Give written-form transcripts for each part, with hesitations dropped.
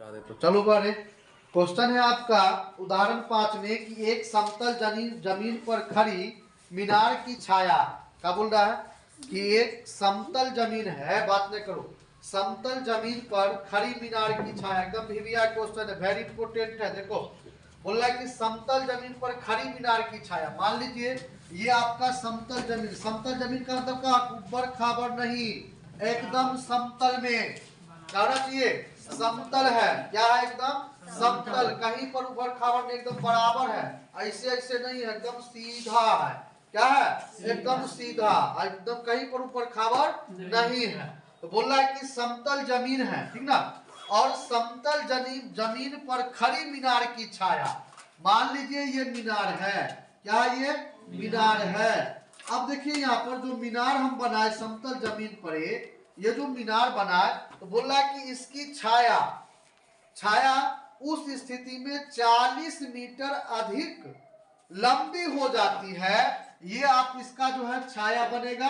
तो चलो बारे क्वेश्चन है आपका उदाहरण 5 में कि एक समतल जमीन पर खड़ी मीनार की छाया। क्या बोल रहा है कि एक समतल जमीन है, बात नहीं करो, समतल जमीन पर खड़ी मीनार की छाया। एकदम वीवीआई क्वेश्चन है, वेरी इंपोर्टेंट है। देखो बोल रहा है कि समतल जमीन पर खड़ी मीनार की छाया। मान लीजिए ये आपका समतल जमीन, समतल जमीन का मतलब का ऊपर खाबर नहीं, एकदम समतल में कहना चाहिए समतल है। क्या है? एकदम समतल, कहीं पर ऊपर खाबर नहीं, एकदम बराबर है, ऐसे ऐसे नहीं है, एकदम सीधा है। क्या है? एकदम सीधा, एकदम कहीं पर ऊपर खाबर नहीं है। तो बोल रहा है कि समतल जमीन है, ठीक ना, और समतल जमीन पर खड़ी मीनार की छाया। मान लीजिए ये मीनार है। क्या ये मीनार है? अब देखिए यहाँ पर जो मीनार हम बनाए समतल जमीन पर, ये जो मीनार बनाए, तो बोल रहा है कि इसकी छाया उस स्थिति में 40 मीटर अधिक लंबी हो जाती है। ये आप इसका जो है छाया बनेगा।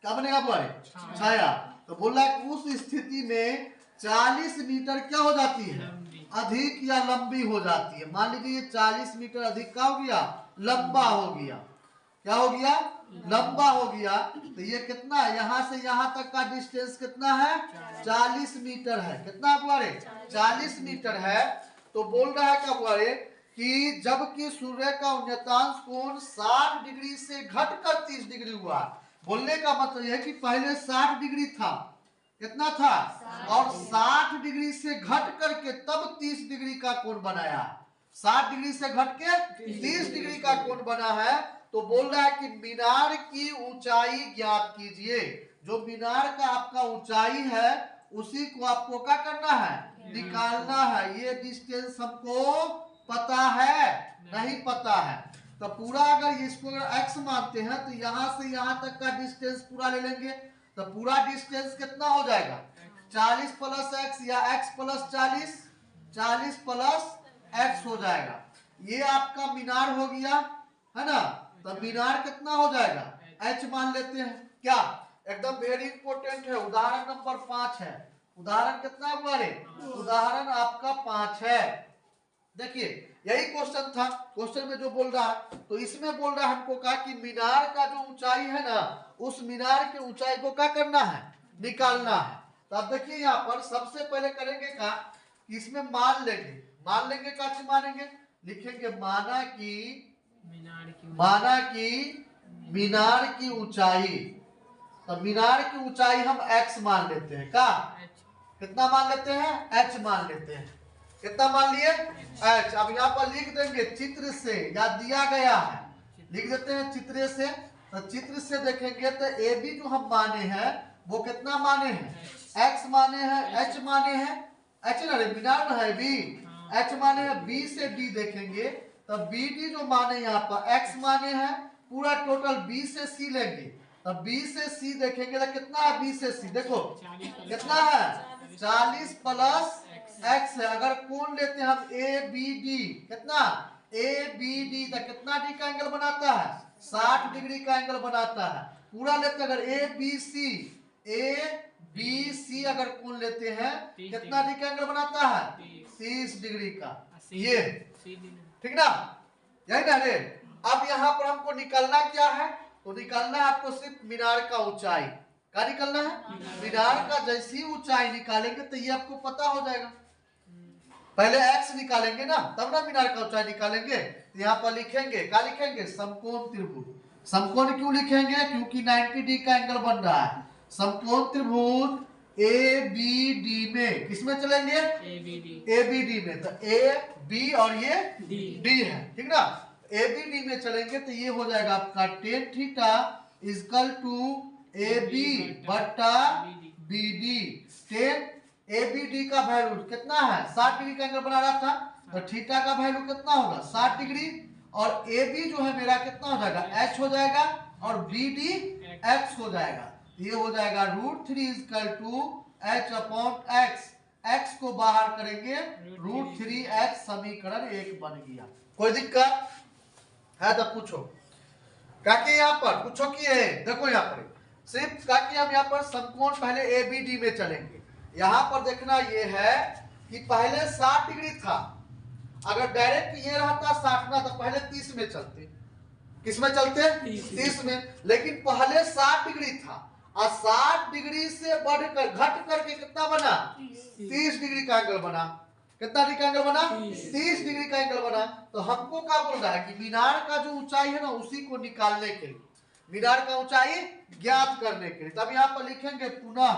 क्या बनेगा बोले? छाया। तो बोल रहा है कि उस स्थिति में 40 मीटर क्या हो जाती है? अधिक या लंबी हो जाती है। मान लीजिए ये 40 मीटर अधिक क्या हो गया? लंबा हो गया। क्या हो गया? लंबा हो गया। तो ये कितना है? यहाँ से यहाँ तक का डिस्टेंस कितना है? 40 मीटर है। कितना बुआरे? 40 मीटर है। तो बोल रहा है क्या बुआरे कि जबकि सूर्य का उन्नतांश कोण 60 डिग्री से घटकर 30 डिग्री हुआ। बोलने का मतलब यह है कि पहले 60 डिग्री था। कितना था? और 60 डिग्री से घट करके तब 30 डिग्री का कोण बनाया। 60 डिग्री से घट के 30 डिग्री का कोण बना है। तो बोल रहा है कि मीनार की ऊंचाई ज्ञात कीजिए। जो मीनार का आपका ऊंचाई है उसी को आपको क्या करना है? निकालना है। ये डिस्टेंस हमको पता है? नहीं पता है। तो पूरा अगर इसको अगर x मानते हैं तो यहां से यहां तक का डिस्टेंस पूरा ले लेंगे। तो पूरा डिस्टेंस कितना हो जाएगा? 40 प्लस x या x प्लस 40, 40 प्लस x हो जाएगा। ये आपका मीनार हो गया, है ना। तो मीनार कितना हो जाएगा? h मान लेते हैं। क्या? एकदम वेरी इंपोर्टेंट है। उदाहरण नंबर 5 है। उदाहरण कितना है? उदाहरण आपका 5 है। देखिए यही क्वेश्चन था। क्वेश्चन में जो बोल रहा है, तो इसमें बोल रहा है हमको कहा कि मीनार का जो ऊंचाई है ना, उस मीनार की ऊंचाई को क्या करना है? निकालना है। तो अब देखिए यहाँ पर सबसे पहले करेंगे क्या, इसमें मान लेंगे क्या चीज मानेंगे? लिखेंगे माना कि मीनार की ऊंचाई। तो मीनार की ऊंचाई हम x मान लेते हैं। क्या? कितना मान लेते हैं? h मान लेते हैं। कितना मान लिए? h। अब यहाँ पर लिख देंगे चित्र से, या दिया गया है, लिख देते हैं चित्र से। तो चित्र से देखेंगे तो ए बी जो हम माने हैं वो कितना माने हैं? x माने हैं, h माने हैं, h ना रे मीनार है बी, h माने हैं। b से d देखेंगे तो बी डी जो माने यहाँ पर x माने हैं, पूरा टोटल b से c लेंगे। तो b से c देखेंगे तो कितना है? b से c देखो कितना है? 40 प्लस x है। अगर कोण लेते हैं हम ए बी डी, कितना? ए बी डी तो कितना डी का एंगल बनाता है? 60 डिग्री का एंगल बनाता है। पूरा लेते हैं अगर ए बी सी अगर कोण लेते हैं कितना डी का एंगल बनाता है? 30 डिग्री का। ये ठीक ना, यही ना रे। अब यहाँ पर हमको निकालना क्या है? तो निकालना है आपको सिर्फ मीनार का ऊंचाई। क्या निकालना है? मीनार का जैसी ऊंचाई निकालेंगे तो ये आपको पता हो जाएगा। पहले x निकालेंगे ना, तब ना मीनार का ऊंचाई निकालेंगे। तो यहाँ पर लिखेंगे, क्या लिखेंगे? समकोण त्रिभुज। समकोण क्यों लिखेंगे? क्योंकि 90 डिग्री का एंगल बन रहा है। समकोण त्रिभुज ए बी डी में किसमें चलेंगे? ए बी डी में। तो ए बी और ये डी है, ठीक ना। ए बी डी में चलेंगे तो ये हो जाएगा आपका tan theta equal to A B बट्टा B D. Tan A B D का वैल्यू कितना है? 60 डिग्री का एंगल बना रहा था, तो थीटा का वैल्यू कितना होगा? 60 डिग्री। और ए बी जो है मेरा कितना हो जाएगा? h हो जाएगा, और बी डी x हो जाएगा। ये हो जाएगा √3 equal to h upon x। x को बाहर करेंगे √3x, समीकरण 1 बन गया। कोई दिक्कत है तो पूछो। काकि यहाँ पर पूछो कि देखो यहाँ पर सिर्फ काकि हम यहाँ पर समकोण पहले ए बी डी में चलेंगे। यहाँ पर देखना ये है कि पहले 60 डिग्री था, अगर डायरेक्ट ये रहता 60 ना तो पहले 30 में चलते। किस में चलते? 30 में। लेकिन पहले 60 डिग्री था और 60 डिग्री से बढ़कर घट करके कितना बना? 30 डिग्री का एंगल बना। कितना डिग्री का एंगल बना? 30 डिग्री का एंगल बना। तो हमको क्या बोल रहा है कि मीनार का जो ऊंचाई है ना उसी को निकालने के लिए, मीनार का ऊंचाई ज्ञात करने के लिए। तब यहाँ पर लिखेंगे पुनः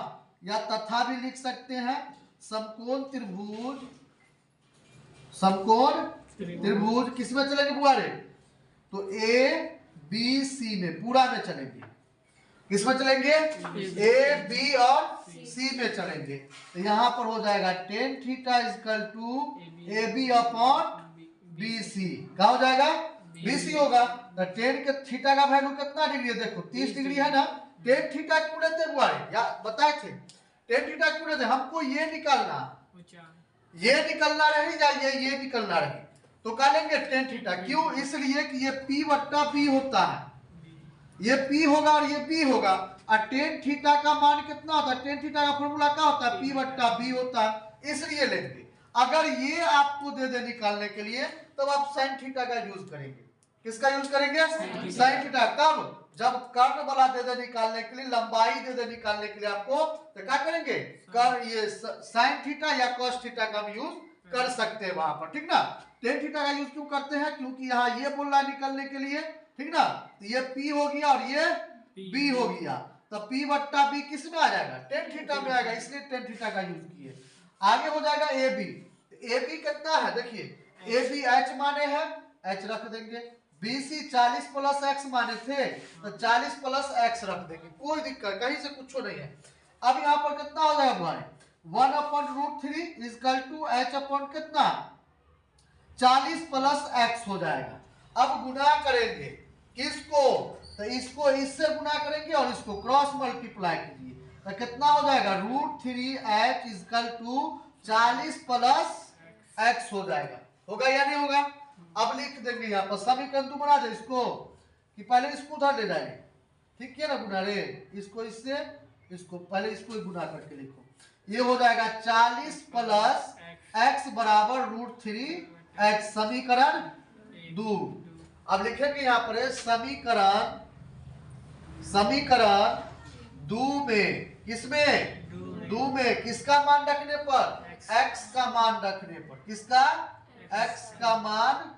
या तथा भी लिख सकते हैं। समकोण त्रिभुज, समकोण त्रिभुज किस में चलेंगे बुआरे? तो ए बी सी में, पूरा में चलेंगे। किस में चलेंगे? ए बी और सी में चलेंगे। तो यहां पर हो जाएगा tan theta equal to A B upon B C. क्या हो जाएगा? बी सी होगा। तो टेन के थीटा का वैल्यू कितना डिग्री है? देखो 30 डिग्री है ना। टेन थीटा क्यों लेते हुआ या बताए थे? टेन थीटा क्यों लेते? हमको ये निकालना, ये निकलना रही या ये निकलना रही। तो क्या लेंगे? Tan theta. क्यों? इसलिए कि ये P बट्टा P होता है, ये P होगा और ये B होगा। और टेन थीटा का मान कितना होता है? टेन थीटा का फॉर्मूला क्या होता है? P बट्टा B होता है, इसलिए लेंगे। अगर ये आपको दे दे निकालने के लिए तब आप साइन थीटा का यूज करेंगे। किसका यूज करेंगे? Sine theta. कब? जब कर्ण वाला दे दे निकालने के लिए, लंबाई दे दे निकालने के लिए आपको, तो क्या करेंगे? कर ये साइन थीटा या कॉस थीटा का हम यूज कर सकते हैं वहां पर, ठीक ना। टेन थीटा का यूज क्यों करते हैं? क्योंकि यहाँ ये बोल रहा है निकलने के लिए, ठीक ना। तो ये P हो गया और ये B हो गया। तो P बट्टा B किस में आ जाएगा? टेन थीटा में आएगा, इसलिए टेन थीटा का यूज किए। आगे हो जाएगा ए बी। ए बी कितना है? देखिए ए बी H माने है, H रख देंगे। BC 40 प्लस एक्स माने थे, तो 40 प्लस एक्स रख देंगे, कोई दिक्कत कहीं से कुछ नहीं है। अब यहाँ पर कितना हो जाएगा हमारे? 1/√3 इजकल टू H अपॉन कितना? 40 प्लस एक्स हो जाएगा। अब गुना करेंगे किसको? तो इसको इससे गुना करेंगे और इसको क्रॉस मल्टीप्लाई कीजिए, तो कितना हो जाएगा? √3h is equal to 40 plus x हो जाएगा। होगा या नहीं होगा? अब लिख देंगे यहाँ पर समीकरण तू बना दे इसको, कि पहले इसको उधर ले जाएंगे, ठीक है ना। गुना रे इसको इससे, इसको पहले इसको ही गुना करके लिखो। ये हो जाएगा 40 प्लस एक्स बराबर √3h, समीकरण 2। अब लिखेंगे यहाँ पर समीकरण, समीकरण 2 में, किसमें? 2 में किसका मान रखने पर? x का मान रखने पर। किसका? x का मान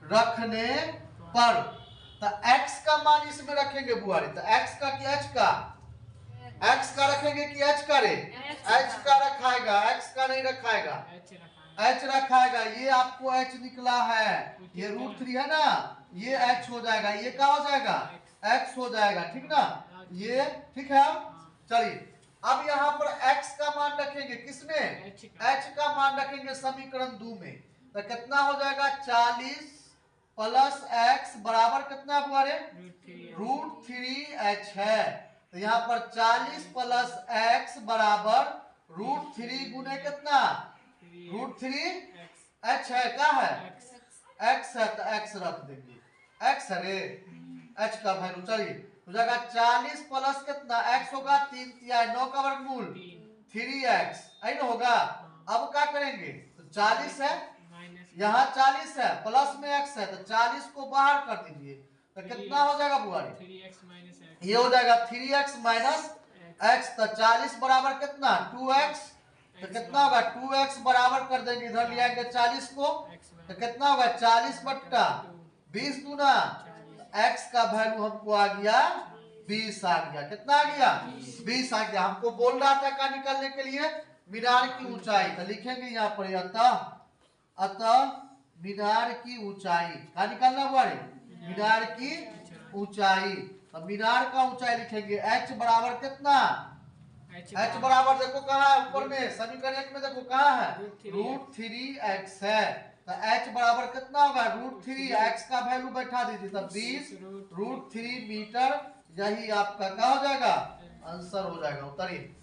रखने पर। तो x का मान इसमें रखेंगे बुआरी। तो x का कि h का? x का रखेंगे कि h का रे? h का रखाएगा, x का नहीं रखाएगा, h रखाएगा। ये आपको h निकला है, ये √3 है ना, ये h हो जाएगा, ये क्या हो जाएगा? x हो जाएगा, ठीक ना। ये ठीक है। चलिए अब यहाँ पर x का मान रखेंगे, किसमें? h का मान रखेंगे समीकरण 2 में। तो कितना हो जाएगा? 40 प्लस x बराबर कितना हमारे? √3h है। तो यहाँ पर 40 प्लस x बराबर √3 गुने कितना? √3h है, क्या है? x है, तो x रख देंगे। x है h का वैल्यू। चलिए हो जाएगा 40 प्लस कितना? x होगा 3 तिहाई 9 का वर्गमूल 3x, है ना होगा। अब क्या करेंगे? तो 40 है, यहाँ 40 है, प्लस में x है, तो 40 को बाहर कर दीजिए, तो कितना हो जाएगा बुआरी? ये हो जाएगा 3x माइनस x। तो 40 बराबर कितना? 2x। तो कितना होगा? 2x बराबर कर देंगे, इधर ले आएंगे 40 को, तो कितना होगा? 40 बट्टा 20 दूना x का वैल्यू हमको आ गया 20 आ गया। कितना आ गया? 20 आ गया। हमको बोल रहा था क्या निकालने के लिए? मीनार की ऊंचाई। तो लिखेंगे यहाँ पर अतः मीनार की ऊंचाई। क्या निकालना बुआरे? मीनार की ऊंचाई। तो मीनार का ऊंचाई लिखेंगे h बराबर कितना? h बराबर देखो कहाँ है? ऊपर में समीकरण 1 में देखो कहाँ है? √3x है। तो h बराबर कितना होगा? √3x का वैल्यू बैठा दीजिए, तब 20 √3 मीटर। यही आपका क्या हो जाएगा? आंसर हो जाएगा। उतरिए।